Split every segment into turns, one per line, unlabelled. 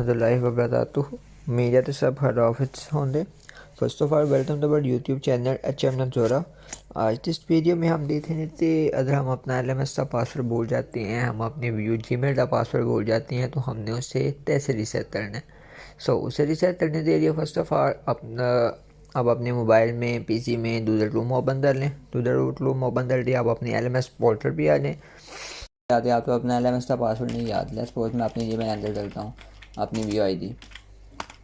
वरहमतुल्लाहि वबरकातुहू। उम्मीद है तो सब खैरियत होंगे। First of all welcome to our YouTube channel HM नज़ोरा। आज इस वीडियो में हम देखेंगे कि अगर हम अपना LMS का पासवर्ड भूल जाते हैं, हम अपने व्यू जीमेल का पासवर्ड भूल जाते हैं, तो हमने उसे कैसे रीसेट करना है। उसे रीसेट करने के लिए फर्स्ट ऑफ ऑल अब अपने मोबाइल में PC में डूडल रूम ओपन कर लें। डूडल रूम ओपन कर दिया, आप अपने LMS पोर्टल पर आ जाएँ।
याद है आपको अपना LMS का पासवर्ड नहीं याद है। सपोज मैं अपनी जीमेल एंटर करता हूँ, अपनी व्यू ID,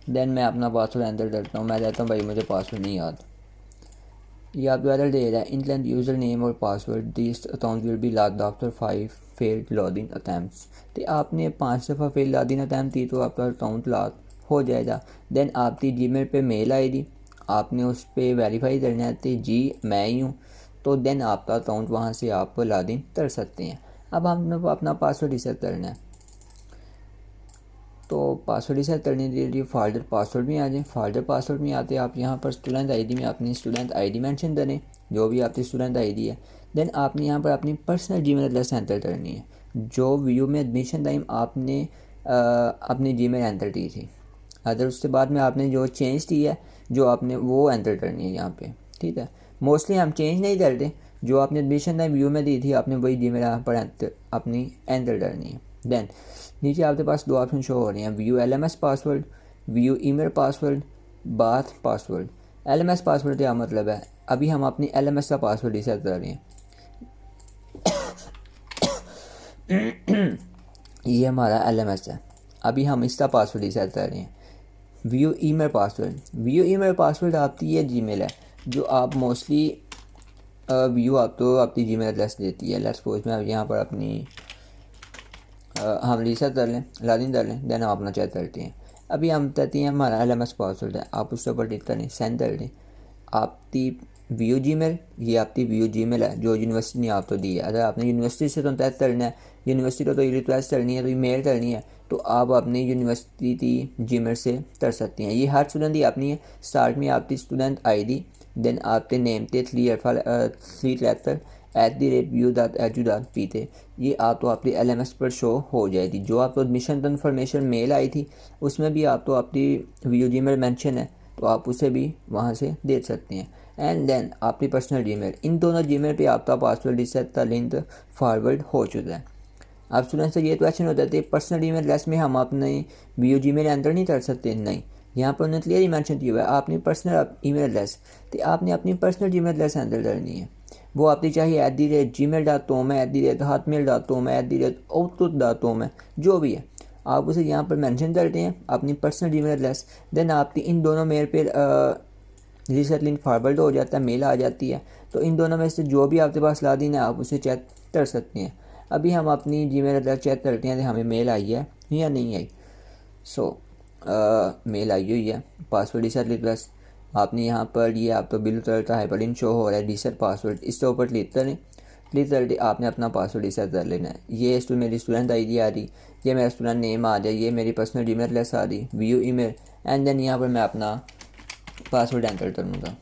देन मैं अपना पासवर्ड एंटर करता हूँ। मैं कहता हूँ भाई मुझे पासवर्ड नहीं याद। ये आपको एरर दे रहा है, इनकरेक्ट यूज़र नेम और password, this account will be locked after 5 failed login attempts. तो आपने 5 दफ़ा फेल लॉगिन अटैम्प्ट की तो आपका अकाउंट लॉक हो जाएगा। देन आपकी जीमेल पे मेल आएगी, आपने उस पर वेरीफाई करना है कि जी मैं ही हूँ, तो देन आपका अकाउंट वहाँ से आप लॉगिन कर सकते हैं। अब हमने अपना पासवर्ड रीसेट करना है, तो पासवर्ड रीसेट करने के लिए फोल्डर पासवर्ड में आ जाए। फोल्डर पासवर्ड में आते आप यहाँ पर स्टूडेंट ID में अपनी स्टूडेंट ID मेंशन करें, जो भी आपकी स्टूडेंट ID है। देन आपने यहाँ पर अपनी पर्सनल जीमेल एड्रेस एंटर करनी है, जो व्यू में एडमिशन टाइम आपने अपनी जीमेल एंटर की थी। अगर उसके बाद में आपने जो चेंज की है, जो आपने वो एंटर करनी है यहाँ पे, ठीक है। मोस्टली हम चेंज नहीं करते, जो आपने एडमिशन टाइम व्यू में दी थी आपने वही जीमेल यहाँ पर अपनी एंटर करनी है। देन नीचे आपके पास दो ऑप्शन शो हो रहे हैं, view LMS password, view email password, bath password. LMS password क्या मतलब है, अभी हम अपनी LMS का पासवर्ड रीसेट कर रहे हैं। ये हमारा LMS है, अभी हम इसका पासवर्ड रीसेट कर रहे हैं। View email password, view email password आपकी ये जीमेल है जो आप मोस्टली व्यू आपको अपनी जीमेल एड्रेस देती है। लेट्स सपोज मैं यहाँ पर अपनी हम रीसेट कर लें, लॉगिन कर लें, देन हम अपना चेक करते हैं। अभी हम कहते हैं हमारा LMS पासवर्ड है, आप उसके ऊपर क्लिक करें, सेंड कर दें। आपकी व्यू जीमेल, ये आपकी व्यू जीमेल है जो यूनिवर्सिटी ने आपको दी है। अगर आपने यूनिवर्सिटी से कॉन्टैक्ट करना है, यूनिवर्सिटी को तो रिक्वेस्ट करनी है, तो ईमेल करनी है, तो आप अपनी यूनिवर्सिटी की जीमेल से कर सकती हैं। ये हर स्टूडेंट की अपनी है। स्टार्ट में आपकी स्टूडेंट ID, देन आपके नेम थे 3 लेटर @view.edu.p थे। ये आप तो आपकी LMS पर शो हो जाएगी। जो आपको एडमिशन कन्फर्मेशन मेल आई थी उसमें भी आप तो आपकी व्यू जीमेल मेंशन है, तो आप उसे भी वहाँ से दे सकते हैं। एंड देन आपकी पर्सनल जीमेल, इन दोनों जीमेल पे आपका पासवर्ड रीसेट का लिंक फॉरवर्ड हो चुका है। अब स्टूडेंट से ये क्वेश्चन होता है पर्सनल ईमेल एड्रेस में हम अपने व्यू जीमेल एंटर नहीं कर सकते? नहीं, यहाँ पर उन्होंने क्लियर ही मेंशन किया हुआ है आपने पर्सनल ईमेल एड्रेस, तो आपने अपनी पर्सनल जीमेल एड्रेस एंटर करनी है। वो आपकी चाहिए @gmail.com है, @hotmail.com है, @outlook.com है, जो भी है आप उसे यहाँ पर मेंशन करते हैं अपनी पर्सनल जीमेल एड्रेस। देन आपकी इन दोनों मेल पे रीसेट लिंक फॉरवर्ड हो जाता है, मेल आ जाती है। तो इन दोनों में से जो भी आपके पास लॉगिन है आप उसे चेक कर सकते हैं। अभी हम अपनी जीमेल एड्रेस चेक करते हैं कि हमें मेल आई है या नहीं आई। मेल आई हुई है, पासवर्ड रीसेट रिक्वेस्ट। आपने यहाँ पर ये आप तो बिल कलर का हाइपरलिंक शो हो रहा है रीसेट पासवर्ड, इसके ऊपर क्लिक करें। क्लिक करके आपने अपना पासवर्ड रीसेट कर लेना है। ये मेरी स्टूडेंट ID आ रही, ये मेरा स्टूडेंट नेम आ जाए, ये मेरी पर्सनल जीमेल एड्रेस आ रही, व्यू ईमेल, एंड देन यहाँ पर मैं अपना पासवर्ड एंटर करूँगा।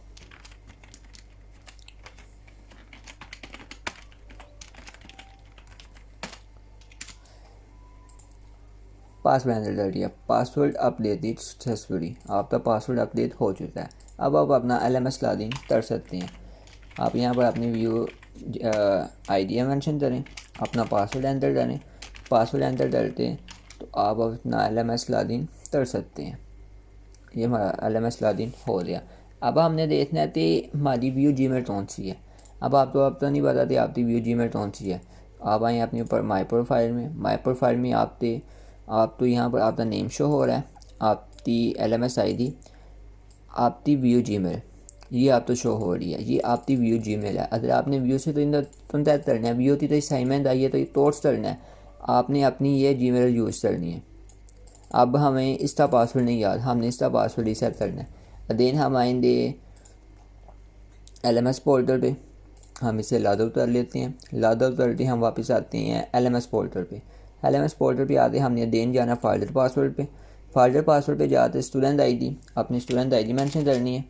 पासवर्ड एंटर कर दिया, पासवर्ड अपडेट सक्सेसफुली, आपका पासवर्ड अपडेट हो चुका है। अब आप अपना LMS लॉगिन कर सकते हैं। आप यहाँ पर अपनी व्यू ID मेंशन करें, अपना पासवर्ड एंटर करें। पासवर्ड एंटर करते हैं तो आप अपना LMS लॉगिन कर सकते हैं। ये हमारा LMS लॉगिन हो गया। अब हमने देखना है कि हमारी व्यू जीमेल कौन सी है। अब तो नहीं बताते आपकी व्यू जीमेल कौन सी है। आप आए अपने ऊपर माई प्रोफाइल में, माई प्रोफाइल में आप तो यहाँ पर आपका नेम शो हो रहा है, आपकी LMS ID, आपकी व्यू जीमेल ये आप तो शो हो रही है, ये आपकी व्यू जीमेल है। अगर आपने व्यू से तो इन कॉन्टैक्ट करना है, व्यू की तो असाइनमेंट आई है तो ये तोर्स करना है, आपने अपनी ये जीमेल यूज़ करनी है। अब हमें इसका पासवर्ड नहीं याद, हमने इसका पासवर्ड रीसेट करना है। देन हम आएंगे LMS पोर्टल पे, हम इसे लॉग आउट कर लेते हैं। लॉग आउट करके हम वापस आते हैं LMS पोर्टल पे। LMS पोर्टल पे आते हमने देन जाना फोल्डर पासवर्ड पे। फोल्डर पासवर्ड पे जाते स्टूडेंट ID, अपनी स्टूडेंट ID मेंशन करनी है।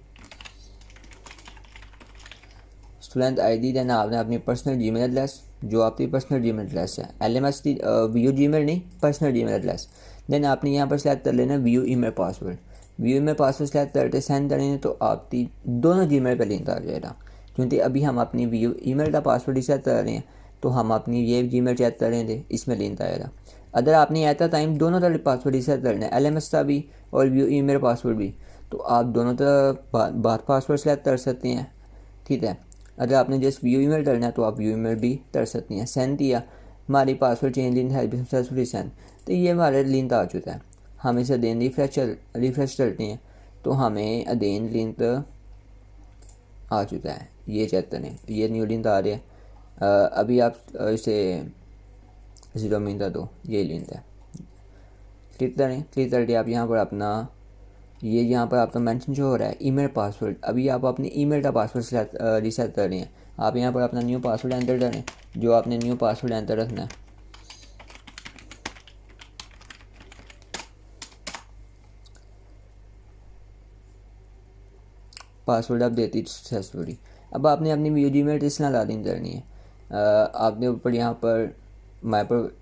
स्टूडेंट आईडी, देन आपने अपनी पर्सनल जीमेल एड्रेस जो आपकी पर्सनल जीमेल एड्रेस है, एलएमएस की व्यू जीमेल नहीं, पर्सनल जीमेल एड्रेस। देन आपने यहाँ पर सेलेक्ट कर लेना view email password. View email password select करके सेंड करेंगे तो आपकी दोनों जीमेल पे लिंक आ जाएगा। क्योंकि अभी हम अपनी व्यू ईमेल का पासवर्ड सेट कर रहे हैं तो हम अपनी ये जीमेल चेक करेंगे, इसमें लिंक आएगा। अगर आपने एट द टाइम दोनों तरह पासवर्ड रीसेट करना है, एलएमएस का भी और व्यू ईमेल पासवर्ड भी, तो आप दोनों तरह बात पासवर्ड सेलेक्ट कर सकते हैं। ठीक है, अगर आपने जस्ट व्यू ईमेल करना है तो आप व्यू ईमेल भी कर सकती हैं। सेंड किया, हमारी पासवर्ड चेंज लिंक है सक्सेसफुली सेंड, तो ये हमारे लिंक आ चुका है। हम इसे अदेन रिफ्रेश करते हैं तो हमें अदेन लिंक आ चुका है। ये चेक करें, ये न्यू लिंक आ रहा है। अभी आप इसे 0 मिनट दो, ये लिंक है। क्लिक करें, क्लिक करके आप यहाँ पर अपना ये यहाँ पर आपका मेंशन जो हो रहा है ईमेल पासवर्ड, अभी आप अपने ईमेल का पासवर्ड रीसेट कर रहे हैं। आप यहाँ पर अपना न्यू पासवर्ड एंटर करें, जो आपने न्यू पासवर्ड एंटर रखना है। पासवर्ड आप देती सक्सेसफुली। अब आपने अपनी व्यू जीमेल इसलिए लॉगिन करनी है। आपने ऊपर यहाँ पर माई पर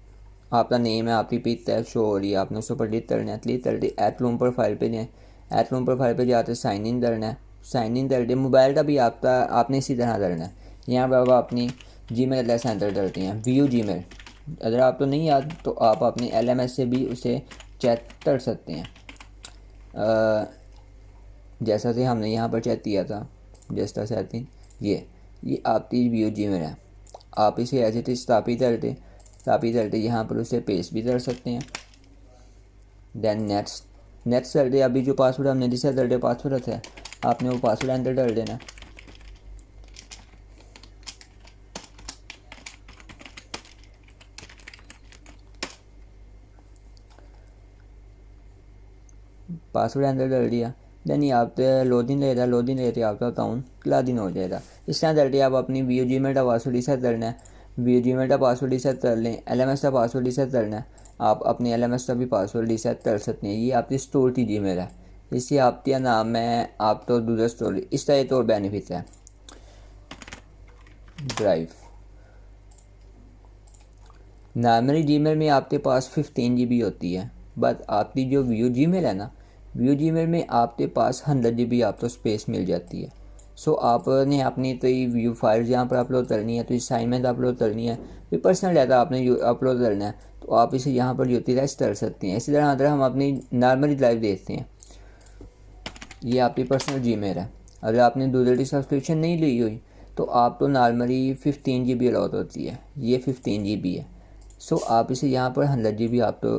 आपका नेम है, आपकी पिक है शो हो रही है, आपने उसके ऊपर क्लिक करना है। क्लिक करके ऐट लूम प्रोफाइल पे जाएँ, ऐट लूम प्रोफाइल पे जाते साइन इन करना है। साइन इन करके मोबाइल का भी आपने इसी तरह करना है। यहाँ पर आप अपनी जीमेल एड्रेस एंटर करते हैं, व्यू जीमेल। अगर आप तो नहीं याद तो आप अपने एलएमएस से भी उसे चेक कर सकते हैं। जैसा कि हमने यहाँ पर चेक किया था, जैसा सेटिंग ये आपकी व्यू जीमेल है। आप इसे एज इट इज स्थापित करते यहाँ पर उसे पेस्ट भी कर सकते हैं। देन नेक्स्ट करते अभी जो पासवर्ड हमने जिसे करते पासवर्ड रखा है, आपने वो पासवर्ड एंटर कर देना। पासवर्ड एंटर कर दिया, देन ये आप लॉगिन रहता है, आपका अकाउंट लॉगिन हो जाएगा। इस तरह करके आप अपनी व्यू जीमेल का पासवर्ड रीसेट करना है। व्यू जीमेल का पासवर्ड रीसेट कर लें, एलएमएस का पासवर्ड रीसेट करना है, आप अपने एलएमएस का भी पासवर्ड रीसेट कर सकते हैं। ये आपकी स्टोर की जीमेल है, इससे आपका नाम है आप तो दूसरा स्टोर, इस तरह तो बेनिफिट है। ड्राइव नॉर्मली जीमेल में आपके पास 15 GB होती है, बट आपकी जो व्यू जीमेल है ना, व्यू जीमेल में आपके पास 100 GB आपको स्पेस मिल जाती है। सो आपने अपनी तो व्यू फाइल्स यहाँ पर अपलोड करनी है, तो असाइनमेंट अपलोड करनी है, फिर पर्सनल डाटा आपने अपलोड करना है, तो आप इसे यहाँ पर यूटिलाइज कर सकते हैं। इसी तरह अगर हम अपनी नॉर्मली ड्राइव देखते हैं, ये आपकी पर्सनल जीमेल है। अगर आपने दूसरी सब्सक्रिप्शन नहीं ली हुई तो आप तो नॉर्मली 15 GB अलॉट होती है, ये 15 GB है। सो आप इसे यहाँ पर 100 GB आप तो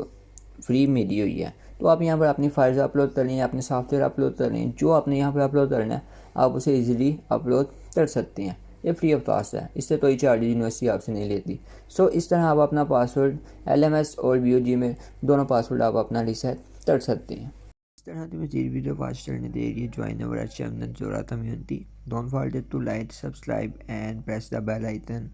फ्री मिली हुई है, तो आप यहाँ पर अपनी फाइल्स अपलोड कर लें, अपने सॉफ्टवेयर अपलोड कर लें, जो आपने यहाँ पर अपलोड करना है आप उसे इजीली अपलोड कर सकते हैं। ये फ्री ऑफ कॉस्ट है, इससे कोई चार्ज यूनिवर्सिटी आपसे नहीं लेती। सो इस तरह आप अपना पासवर्ड एलएमएस और व्यू जीमेल दोनों पासवर्ड आप अपना रीसेट कर सकते हैं।
इस तरह की मज़ीद वीडियो वाच करने के लिए ज्वाइन अवर चैनल जोरा community. Don't forget to like, subscribe and press the bell icon.